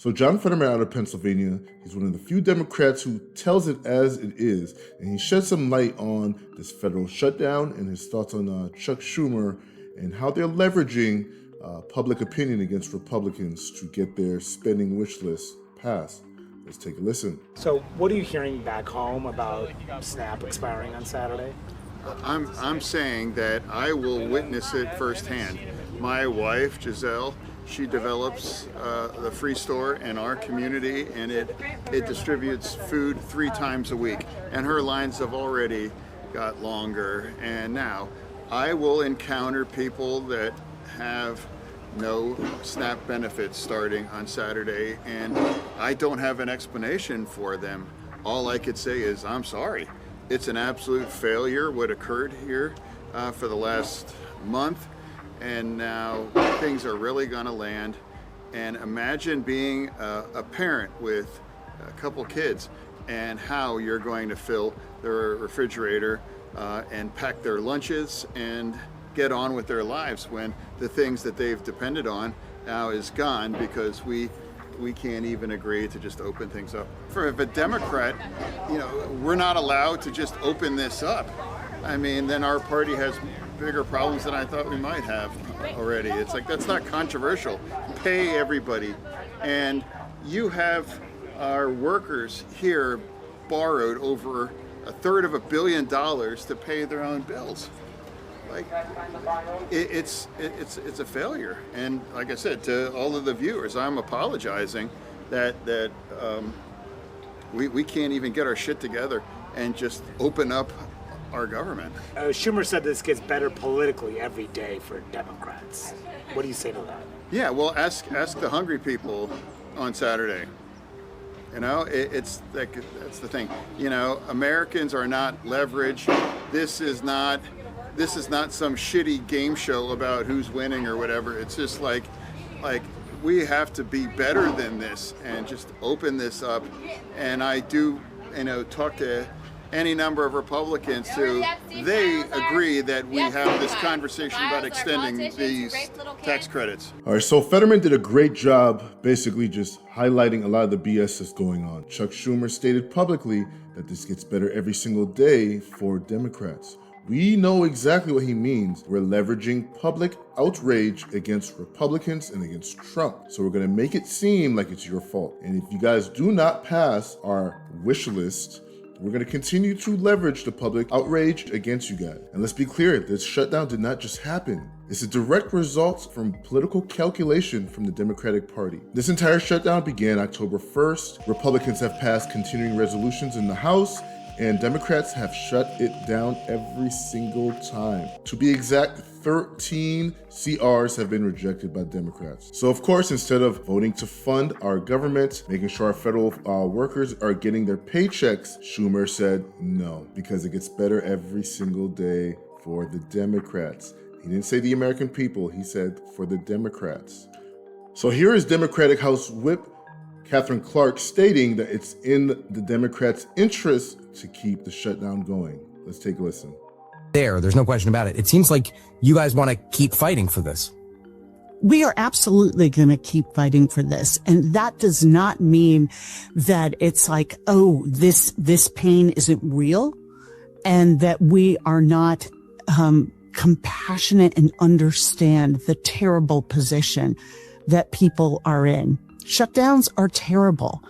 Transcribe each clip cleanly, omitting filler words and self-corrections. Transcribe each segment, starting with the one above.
So John Fetterman out of Pennsylvania, he's one of the few Democrats who tells it as it is, and he shed some light on this federal shutdown and his thoughts on Chuck Schumer and how they're leveraging public opinion against Republicans to get their spending wish list passed. Let's take a listen. So what are you hearing back home about SNAP expiring on Saturday? I'm saying that I will witness it firsthand. My wife, Giselle, she develops the free store in our community, and it distributes food 3 times a week. And her lines have already got longer. And now I will encounter people that have no SNAP benefits starting on Saturday, and I don't have an explanation for them. All I could say is, I'm sorry. It's an absolute failure what occurred here for the last month, and now things are really gonna land. And imagine being a parent with a couple kids and how you're going to fill their refrigerator and pack their lunches and get on with their lives when the things that they've depended on now is gone because we can't even agree to just open things up. For a Democrat, we're not allowed to just open this up. I mean, then our party has bigger problems than I thought we might have already. It's like, that's not controversial. Pay everybody. And you have our workers here borrowed over $350 million to pay their own bills. Like, it's a failure. And like I said, to all of the viewers, I'm apologizing that we can't even get our shit together and just open up our government. Schumer said this gets better politically every day for Democrats. What do you say to that? Yeah, well, ask the hungry people on Saturday. It's like, that's the thing. Americans are not leveraged. This is not some shitty game show about who's winning or whatever. It's just like we have to be better than this and just open this up. And I do, talk to any number of Republicans who they agree that we have this conversation about extending these tax credits. All right, so Fetterman did a great job basically just highlighting a lot of the BS that's going on. Chuck Schumer stated publicly that this gets better every single day for Democrats. We know exactly what he means. We're leveraging public outrage against Republicans and against Trump. So we're gonna make it seem like it's your fault. And if you guys do not pass our wish list, we're going to continue to leverage the public outrage against you guys. And let's be clear, this shutdown did not just happen. It's a direct result from political calculation from the Democratic Party. This entire shutdown began October 1st. Republicans have passed continuing resolutions in the House, and Democrats have shut it down every single time. To be exact, 13 CRs have been rejected by Democrats. So of course, instead of voting to fund our government, making sure our federal workers are getting their paychecks, Schumer said no, because it gets better every single day for the Democrats. He didn't say the American people, he said for the Democrats. So here is Democratic House Whip Catherine Clark stating that it's in the Democrats' interest to keep the shutdown going. Let's take a listen. There's no question about it. It seems like you guys want to keep fighting for this. We are absolutely going to keep fighting for this. And that does not mean that it's like, oh, this pain isn't real and that we are not compassionate and understand the terrible position that people are in. Shutdowns are terrible.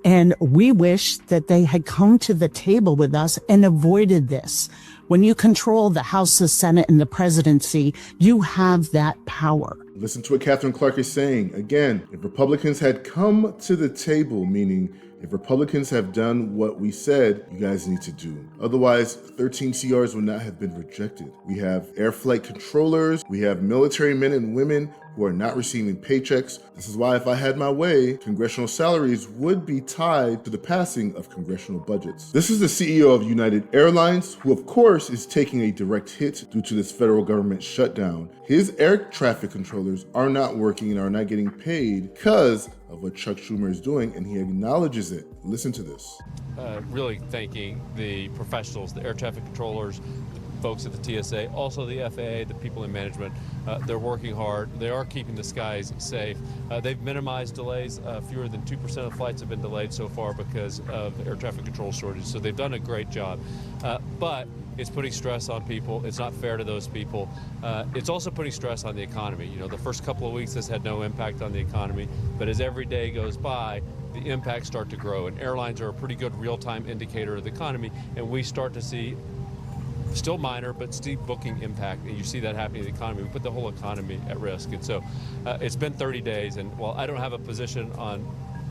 And we wish that they had come to the table with us and avoided this. When you control the House, the Senate, and the presidency, you have that power. Listen to what Catherine Clark is saying. Again, if Republicans had come to the table, meaning if Republicans have done what we said you guys need to do. Otherwise, 13 CRs would not have been rejected. We have air flight controllers. We have military men and women who are not receiving paychecks. This is why if I had my way, congressional salaries would be tied to the passing of congressional budgets. This is the CEO of United Airlines, who of course is taking a direct hit due to this federal government shutdown. His air traffic controllers are not working and are not getting paid because of what Chuck Schumer is doing, and he acknowledges it. Listen to this. Really thanking the professionals, the air traffic controllers, folks at the TSA, also the FAA, the people in management. They're working hard. They are keeping the skies safe. They've minimized delays. Fewer than 2% of flights have been delayed so far because of air traffic control shortages. So they've done a great job. But it's putting stress on people. It's not fair to those people. It's also putting stress on the economy. You know, the first couple of weeks this had no impact on the economy, but as every day goes by, the impacts start to grow. And airlines are a pretty good real-time indicator of the economy, and we start to see still minor, but steep booking impact, and you see that happening in the economy. We put the whole economy at risk. And so it's been 30 days, and while I don't have a position on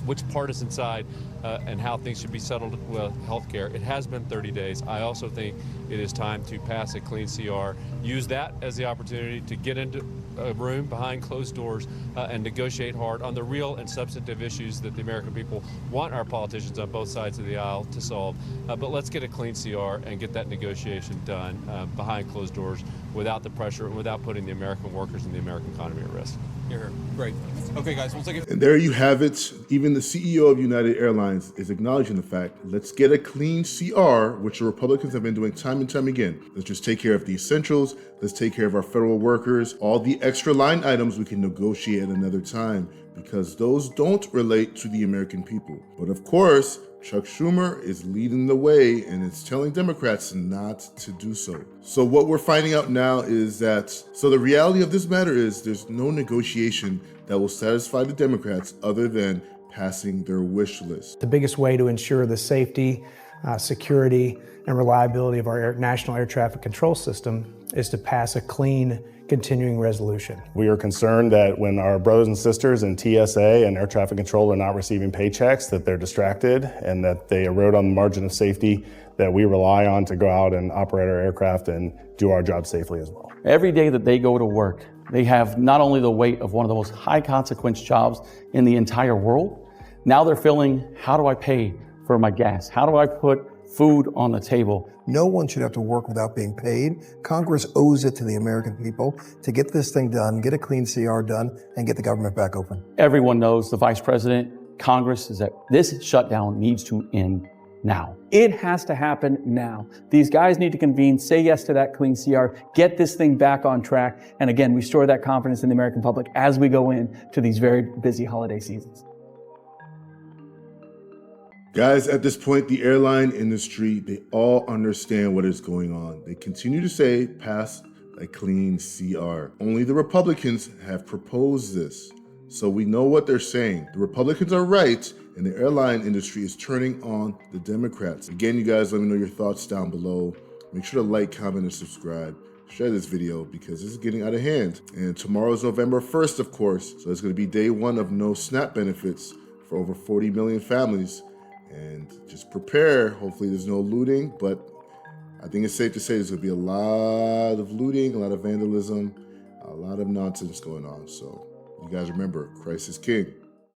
which partisan side and how things should be settled with healthcare, it has been 30 days. I also think it is time to pass a clean CR, use that as the opportunity to get into a room behind closed doors and negotiate hard on the real and substantive issues that the American people want our politicians on both sides of the aisle to solve. But let's get a clean CR and get that negotiation done behind closed doors without the pressure and without putting the American workers and the American economy at risk. Here. Great. Okay, guys, we'll take it. And there you have it. Even the CEO of United Airlines is acknowledging the fact, let's get a clean CR, which the Republicans have been doing time and time again. Let's just take care of the essentials. Let's take care of our federal workers. All the extra line items we can negotiate at another time, because those don't relate to the American people. But of course, Chuck Schumer is leading the way and it's telling Democrats not to do so. So what we're finding out now is that, so the reality of this matter is there's no negotiation that will satisfy the Democrats other than passing their wish list. The biggest way to ensure the safety, security, and reliability of our national air traffic control system is to pass a clean continuing resolution. We are concerned that when our brothers and sisters in TSA and air traffic control are not receiving paychecks, that they're distracted and that they erode on the margin of safety that we rely on to go out and operate our aircraft and do our job safely as well. Every day that they go to work, they have not only the weight of one of the most high consequence jobs in the entire world, now they're feeling, how do I pay for my gas? How do I put food on the table? No one should have to work without being paid. Congress owes it to the American people to get this thing done, get a clean CR done, and get the government back open. Everyone knows, the Vice President, Congress, is that this shutdown needs to end now. It has to happen now. These guys need to convene, say yes to that clean CR, get this thing back on track, and again, restore that confidence in the American public as we go into these very busy holiday seasons. Guys, at this point, the airline industry, they all understand what is going on. They continue to say, pass a clean CR. Only the Republicans have proposed this. So we know what they're saying. The Republicans are right, and the airline industry is turning on the Democrats. Again, you guys, let me know your thoughts down below. Make sure to like, comment, and subscribe. Share this video because this is getting out of hand. And tomorrow is November 1st, of course. So it's going to be day one of no SNAP benefits for over 40 million families. And just prepare. Hopefully there's no looting, but I think it's safe to say there's going to be a lot of looting, a lot of vandalism, a lot of nonsense going on. So you guys remember, Christ is king.